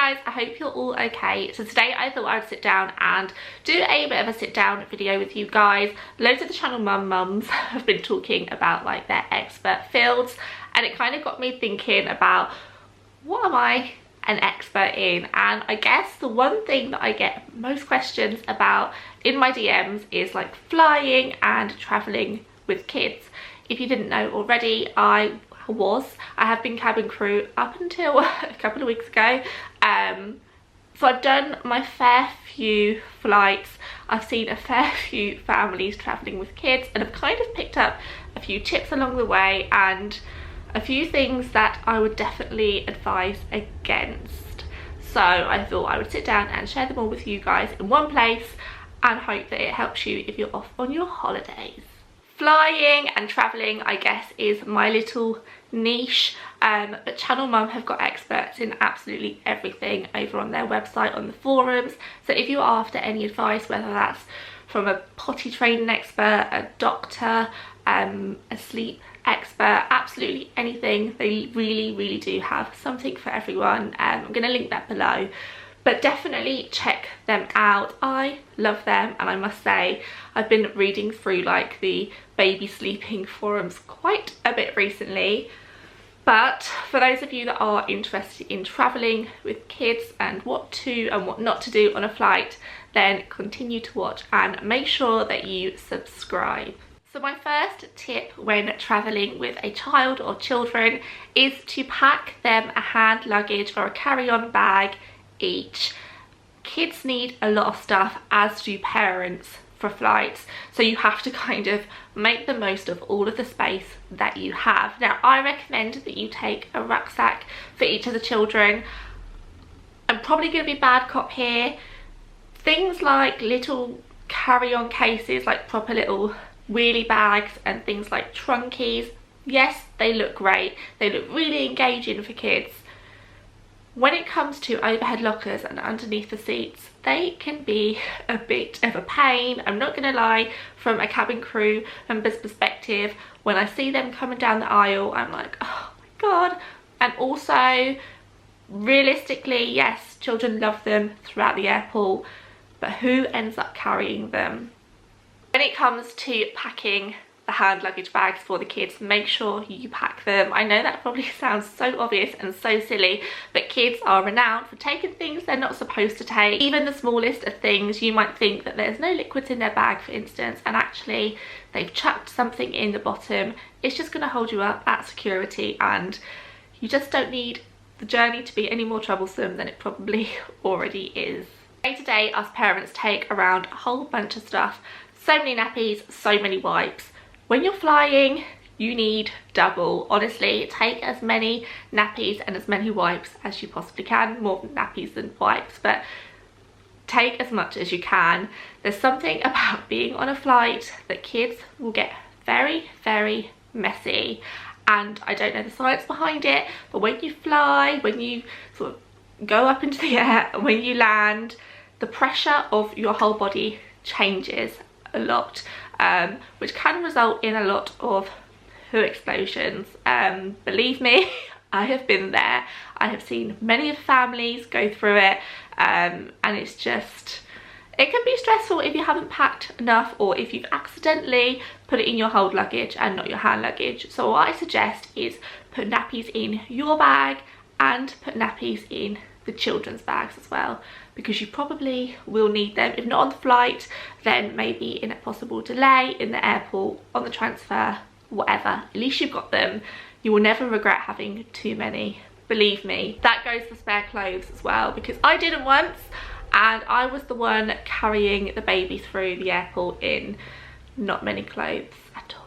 guys, I hope you're all okay. So today I thought I would sit down and do a bit of a sit down video with you guys. Loads of the channel mums have been talking about like their expert fields, and it kind of got me thinking about what am I an expert in. And I guess the one thing that I get most questions about in my DMs is like flying and traveling with kids. If you didn't know already, I have been cabin crew up until a couple of weeks ago. So I've done my fair few flights. I've seen a fair few families traveling with kids, and I've kind of picked up a few tips along the way and a few things that I would definitely advise against. So I thought I would sit down and share them all with you guys in one place and hope that it helps you if you're off on your holidays. Flying and travelling, I guess, is my little niche, but Channel Mum have got experts in absolutely everything over on their website, on the forums. So if you're after any advice, whether that's from a potty training expert, a doctor, a sleep expert, absolutely anything, they really do have something for everyone. I'm going to link that below. But definitely check them out. I love them, and I must say I've been reading through like the baby sleeping forums quite a bit recently. But for those of you that are interested in travelling with kids and what to and what not to do on a flight, then continue to watch and make sure that you subscribe. So my first tip when travelling with a child or children is to pack them a hand luggage or a carry-on bag each. Kids need a lot of stuff, as do parents, for flights, so you have to kind of make the most of all of the space that you have. Now I recommend that you take a rucksack for each of the children. I'm probably going to be bad cop here. Things like little carry-on cases, like proper little wheelie bags, and things like trunkies, yes, they look great, they look really engaging for kids. When it comes to overhead lockers and underneath the seats, they can be a bit of a pain. I'm not going to lie, from a cabin crew member's perspective, when I see them coming down the aisle, I'm like, oh my god. And also, realistically, yes, children love them throughout the airport, but who ends up carrying them? When it comes to packing the hand luggage bags for the kids, make sure you pack them. I know that probably sounds so obvious and so silly, but kids are renowned for taking things they're not supposed to take. Even the smallest of things, you might think that there's no liquids in their bag, for instance, and actually they've chucked something in the bottom. It's just going to hold you up at security, and you just don't need the journey to be any more troublesome than it probably already is. Day to day, us parents take around a whole bunch of stuff. So many nappies, so many wipes. When you're flying, you need double. Honestly, take as many nappies and as many wipes as you possibly can. More nappies than wipes, but take as much as you can. There's something about being on a flight that kids will get very messy, and I don't know the science behind it, but when you fly, when you sort of go up into the air, and when you land, the pressure of your whole body changes a lot, which can result in a lot of poo explosions. Believe me, I have been there. I have seen many of families go through it, and it's just, it can be stressful if you haven't packed enough, or if you've accidentally put it in your hold luggage and not your hand luggage. So what I suggest is put nappies in your bag and put nappies in the children's bags as well, because you probably will need them. If not on the flight, then maybe in a possible delay in the airport, on the transfer, whatever. At least you've got them. You will never regret having too many. Believe me. That goes for spare clothes as well, because I did it once, and I was the one carrying the baby through the airport in not many clothes at all.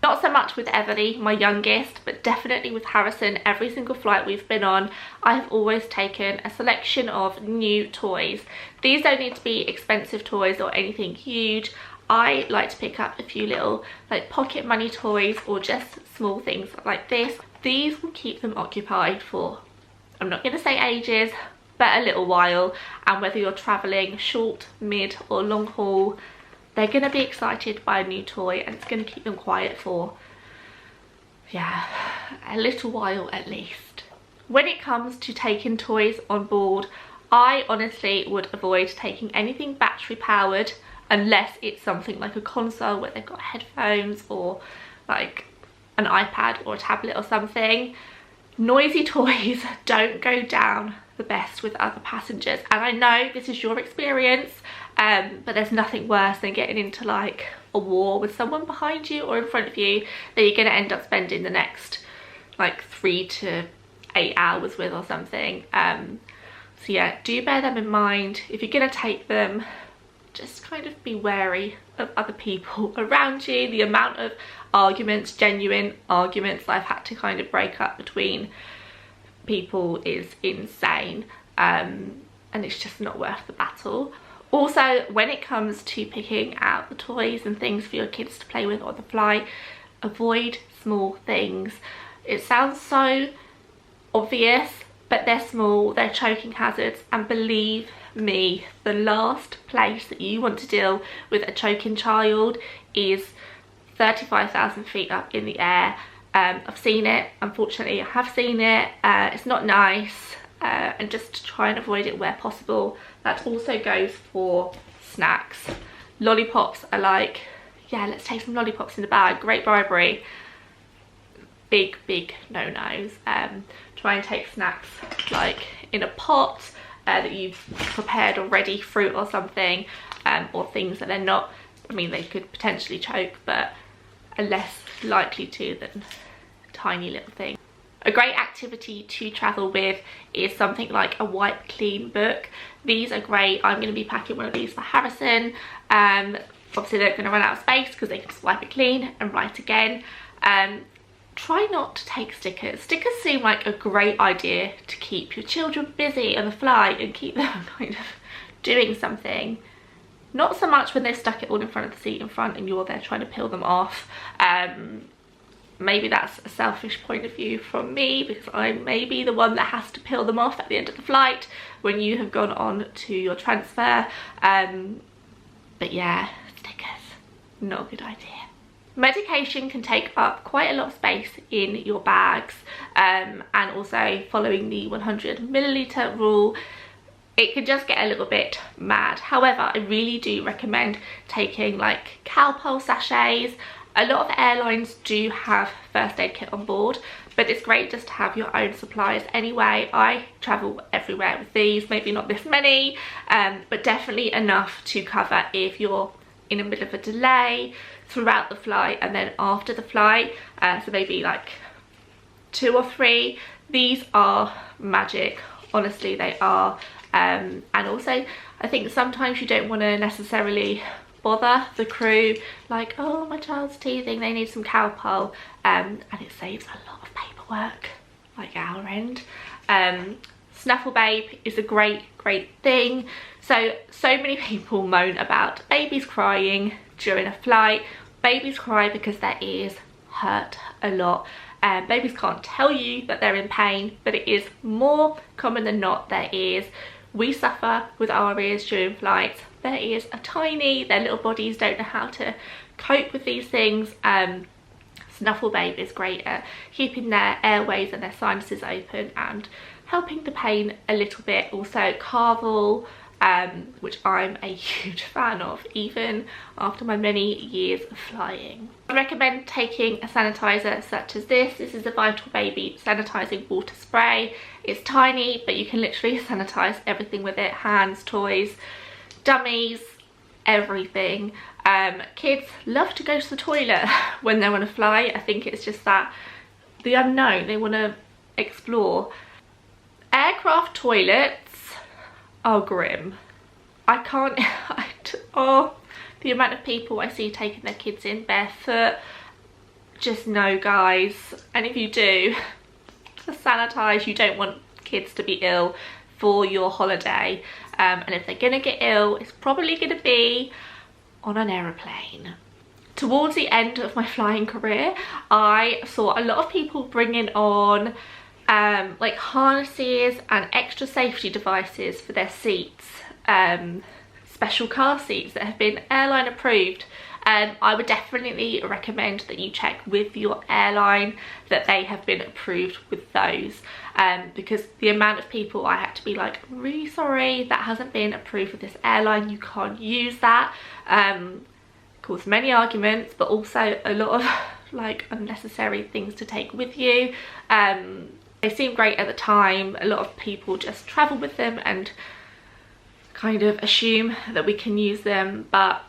Not so much with Everly, my youngest, but definitely with Harrison. Every single flight we've been on, I have always taken a selection of new toys. These don't need to be expensive toys or anything huge. I like to pick up a few little like pocket money toys, or just small things like this. These will keep them occupied for, I'm not going to say ages, but a little while. And whether you're travelling short, mid or long haul, they're going to be excited by a new toy, and it's going to keep them quiet for, yeah, a little while at least. When it comes to taking toys on board, I honestly would avoid taking anything battery powered unless it's something like a console where they've got headphones or like an iPad or a tablet or something. Noisy toys don't go down the best with other passengers, and I know this is your experience, but there's nothing worse than getting into like a war with someone behind you or in front of you that you're going to end up spending the next like 3 to 8 hours with or something. So yeah, do bear them in mind. If you're going to take them, just kind of be wary of other people around you. The amount of arguments, genuine arguments I've had to kind of break up between people is insane, and it's just not worth the battle. Also, when it comes to picking out the toys and things for your kids to play with on the flight, avoid small things. It sounds so obvious, but they're small, they're choking hazards, and believe me, the last place that you want to deal with a choking child is 35,000 feet up in the air. I've seen it, unfortunately I have seen it. It's not nice, and just try and avoid it where possible. That also goes for snacks. Lollipops are like, yeah, let's take some lollipops in the bag, great bribery. Big no-nos. Try and take snacks like in a pot that you've prepared already, fruit or something, or things that they're not, I mean, they could potentially choke, but are less likely to than tiny little things. A great activity to travel with is something like a wipe clean book. These are great. I'm going to be packing one of these for Harrison. Obviously they're going to run out of space because they can just wipe it clean and write again. Try not to take stickers. Stickers seem like a great idea to keep your children busy on the flight and keep them kind of doing something. Not so much when they're stuck it all in front of the seat in front and you're there trying to peel them off. Maybe that's a selfish point of view from me, because I may be the one that has to peel them off at the end of the flight when you have gone on to your transfer. But yeah, stickers, not a good idea. Medication can take up quite a lot of space in your bags, and also following the 100ml rule, it can just get a little bit mad. However, I really do recommend taking like Calpol sachets. A lot of airlines do have first aid kit on board, but it's great just to have your own supplies anyway. I travel everywhere with these, maybe not this many, but definitely enough to cover if you're in the middle of a delay, throughout the flight, and then after the flight. So maybe like 2 or 3. These are magic, honestly they are. And also I think sometimes you don't want to necessarily bother the crew, like, oh, my child's teething, they need some Calpol, and it saves a lot of paperwork, like our end. Snuffle Babe is a great thing. So many people moan about babies crying during a flight. Babies cry because their ears hurt a lot. Babies can't tell you that they're in pain, but it is more common than not their ears. We suffer with our ears during flights. Their ears are tiny, their little bodies don't know how to cope with these things. Snuffle Babe is great at keeping their airways and their sinuses open and helping the pain a little bit. Also Carvel, which I'm a huge fan of, even after my many years of flying. I recommend taking a sanitizer such as this. This is a Vital Baby sanitizing water spray. It's tiny, but you can literally sanitize everything with it. Hands, toys, dummies, everything. Kids love to go to the toilet when they're on a flight. I think it's just that the unknown, they want to explore. Aircraft toilets are grim. I can't, oh, the amount of people I see taking their kids in barefoot, just no, guys. And if you do, sanitize. You don't want kids to be ill for your holiday, and if they're gonna get ill, it's probably gonna be on an aeroplane. Towards the end of my flying career, I saw a lot of people bringing on like harnesses and extra safety devices for their seats, special car seats that have been airline approved, I would definitely recommend that you check with your airline that they have been approved with those, because the amount of people I had to be like, really sorry, that hasn't been approved with this airline, you can't use that, caused many arguments, but also a lot of like unnecessary things to take with you. They seemed great at the time. A lot of people just travel with them and kind of assume that we can use them, but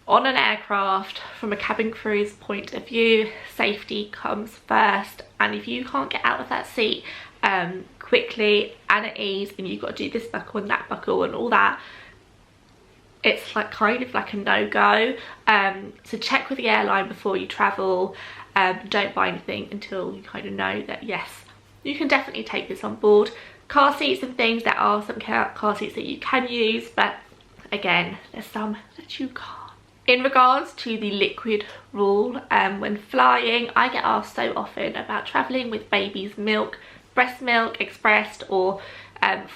on an aircraft, from a cabin crew's point of view, safety comes first, and if you can't get out of that seat quickly and at ease, and you've got to do this buckle and that buckle and all that, it's like kind of like a no-go. So check with the airline before you travel. Don't buy anything until you kind of know that yes, you can definitely take this on board. Car seats and things, there are some car seats that you can use, but again, there's some that you can't. In regards to the liquid rule, when flying, I get asked so often about travelling with baby's milk, breast milk, expressed or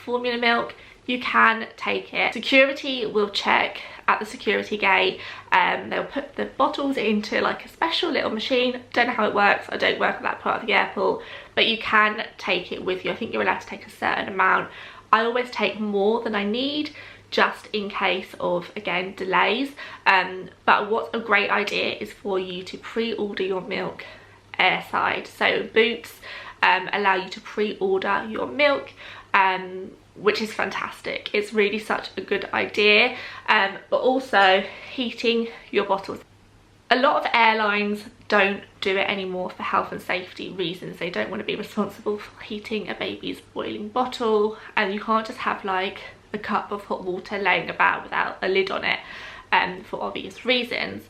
formula milk. You can take it. Security will check at the security gate. They'll put the bottles into like a special little machine. Don't know how it works. I don't work at that part of the airport, but you can take it with you. I think you're allowed to take a certain amount. I always take more than I need, just in case of, again, delays. But what's a great idea is for you to pre-order your milk airside. So Boots allow you to pre-order your milk, which is fantastic. It's really such a good idea. But also heating your bottles. A lot of airlines don't do it anymore for health and safety reasons. They don't want to be responsible for heating a baby's boiling bottle, and you can't just have like a cup of hot water laying about without a lid on it, for obvious reasons.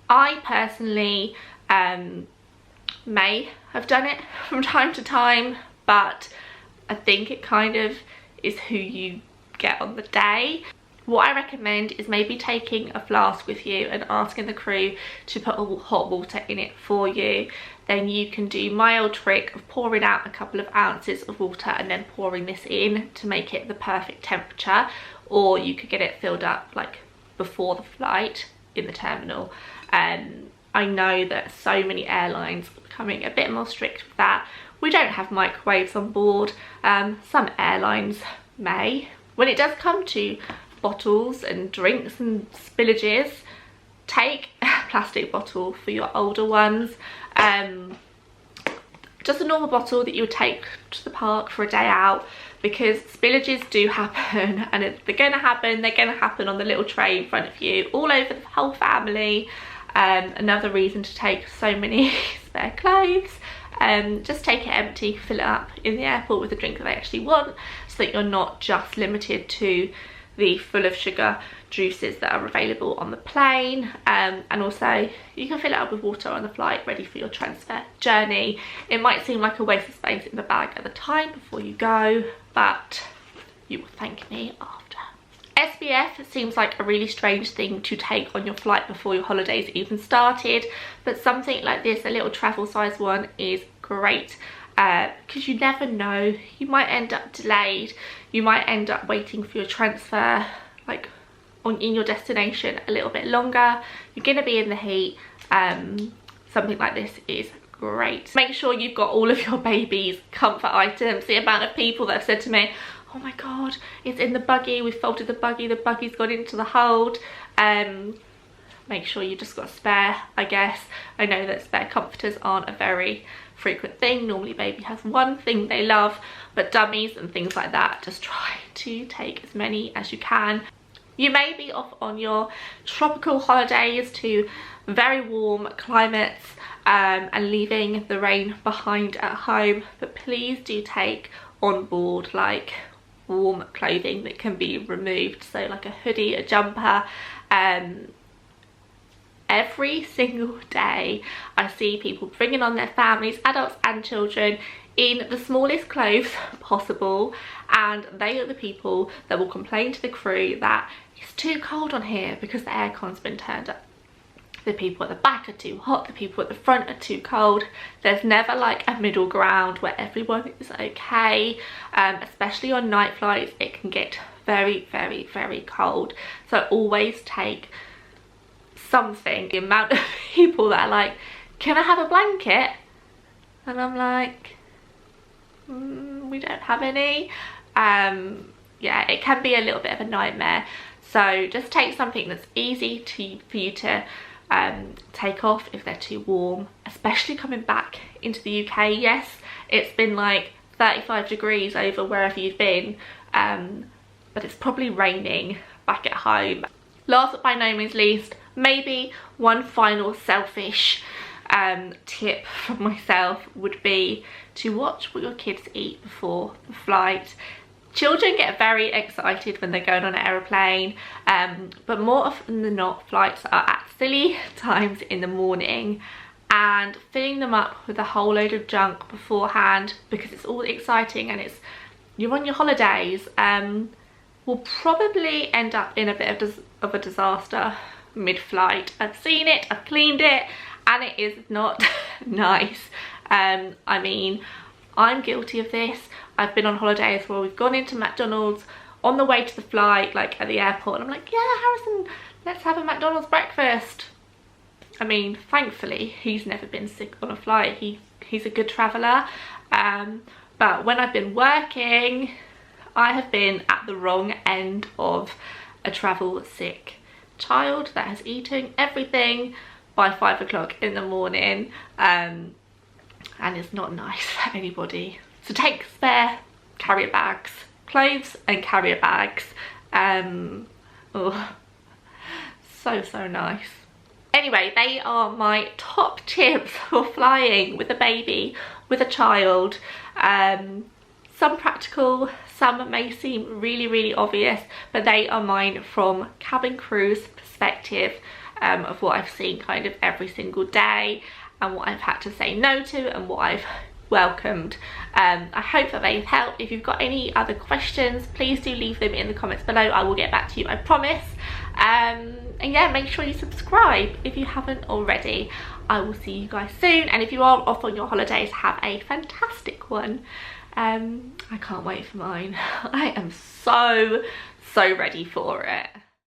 I personally may have done it from time to time, but I think it kind of is who you get on the day. What I recommend is maybe taking a flask with you and asking the crew to put hot water in it for you. Then you can do my old trick of pouring out a couple of ounces of water and then pouring this in to make it the perfect temperature, or you could get it filled up like before the flight in the terminal. I know that so many airlines are becoming a bit more strict with that. We don't have microwaves on board. Some airlines may. When it does come to bottles and drinks and spillages, take a plastic bottle for your older ones. Just a normal bottle that you would take to the park for a day out, because spillages do happen, and if they're gonna happen on the little tray in front of you, all over the whole family. Another reason to take so many spare clothes. Just take it empty, fill it up in the airport with a drink that they actually want, so that you're not just limited to the full of sugar juices that are available on the plane. And also you can fill it up with water on the flight, ready for your transfer journey. It might seem like a waste of space in the bag at the time before you go, but you will thank me after. SPF seems like a really strange thing to take on your flight before your holidays even started, but something like this, a little travel size one, is great. Because you never know, you might end up delayed, you might end up waiting for your transfer like in your destination a little bit longer, you're going to be in the heat. Something like this is great. Make sure you've got all of your baby's comfort items. The amount of people that have said to me, oh my god, it's in the buggy, we've folded the buggy's gone into the hold. Make sure you just got a spare, I guess. I know that spare comforters aren't a very frequent thing. Normally baby has one thing they love, but dummies and things like that, just try to take as many as you can. You may be off on your tropical holidays to very warm climates, and leaving the rain behind at home, but please do take on board like warm clothing that can be removed, so like a hoodie, a jumper. Every single day I see people bringing on their families, adults and children, in the smallest clothes possible, and they are the people that will complain to the crew that it's too cold on here because the aircon's been turned up. The people at the back are too hot, the people at the front are too cold. There's never like a middle ground where everyone is okay. Especially on night flights, it can get very, very, very cold. So always take something. The amount of people that are like, can I have a blanket? And I'm like, we don't have any. Yeah, it can be a little bit of a nightmare. So just take something that's easy for you to take off if they're too warm, especially coming back into the UK. Yes, it's been like 35 degrees over wherever you've been, but it's probably raining back at home. Last but by no means least, maybe one final selfish tip from myself would be to watch what your kids eat before the flight. Children get very excited when they're going on an aeroplane, but more often than not, flights are at silly times in the morning, and filling them up with a whole load of junk beforehand because it's all exciting and you're on your holidays, will probably end up in a bit of a disaster mid-flight. I've seen it, I've cleaned it, and it is not nice. I mean, I'm guilty of this. I've been on holidays where we've gone into McDonald's on the way to the flight, like at the airport, and I'm like, yeah, Harrison, let's have a McDonald's breakfast. I mean, thankfully, he's never been sick on a flight. He's a good traveller. But when I've been working, I have been at the wrong end of a travel sick child that has eaten everything by 5 o'clock in the morning. And it's not nice for anybody. So take spare carrier bags, clothes and carrier bags. Oh, so nice. Anyway, they are my top tips for flying with a baby, with a child. Some practical, some may seem really obvious, but they are mine from cabin crew's perspective, of what I've seen kind of every single day, and what I've had to say no to and what I've welcomed. I hope that they've helped. If you've got any other questions, please do leave them in the comments below. I will get back to you, I promise. And yeah, make sure you subscribe if you haven't already. I will see you guys soon, and if you are off on your holidays, have a fantastic one. I can't wait for mine. I am so ready for it.